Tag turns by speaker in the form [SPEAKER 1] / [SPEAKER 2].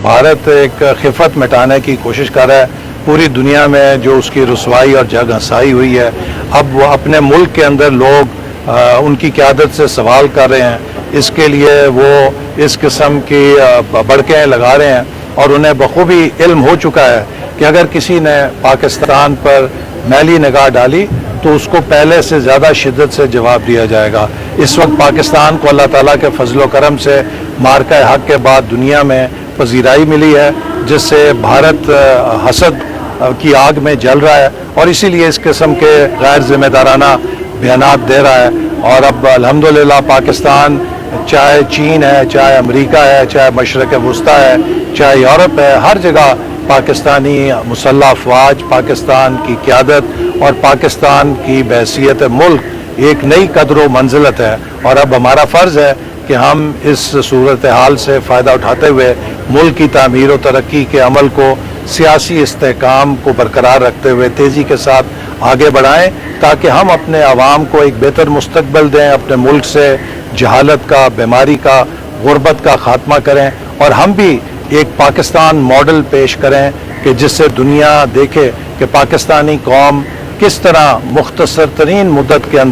[SPEAKER 1] भारत एक खिफत मिटाने की कोशिश कर रहा है। पूरी दुनिया में जो उसकी रुसवाई और जग हंसाई हुई है, अब वो अपने मुल्क के अंदर लोग उनकी क़यादत से सवाल कर रहे हैं। इसके लिए वो इस किस्म की बड़कें लगा रहे हैं और उन्हें बखूबी इल्म हो चुका है कि अगर किसी ने पाकिस्तान पर मैली निगाह डाली तो उसको पहले से ज़्यादा शिद्दत से जवाब दिया जाएगा। इस वक्त पाकिस्तान को अल्लाह ताला के फजल करम से मार्का हक के बाद दुनिया में पजीराई मिली है, जिससे भारत हसद की आग में जल रहा है और इसीलिए इस किस्म के गैर जिम्मेदाराना बयानात दे रहा है। और अब अल्हम्दुलिल्लाह पाकिस्तान, चाहे चीन है, चाहे अमेरिका है, चाहे मशरक़ वस्ता है, चाहे यूरोप है, हर जगह पाकिस्तानी मुसल्लह अफवाज, पाकिस्तान की क़यादत और पाकिस्तान की बहसीयत मुल्क एक नई कदर व मंजिलत है। और अब हमारा फ़र्ज़ है कि हम इस सूरत हाल से फ़ायदा उठाते हुए मुल्क की तामीर व तरक्की के अमल को सियासी इस्तेहकाम को बरकरार रखते हुए तेज़ी के साथ आगे बढ़ाएं, ताकि हम अपने आवाम को एक बेहतर मुस्तकबिल दें, अपने मुल्क से जहालत का, बीमारी का, गुर्बत का ख़ात्मा करें और हम भी एक पाकिस्तान मॉडल पेश करें कि जिससे दुनिया देखे कि पाकिस्तानी कौम किस तरह मुख्तसर तरीन मुद्दत के अंदर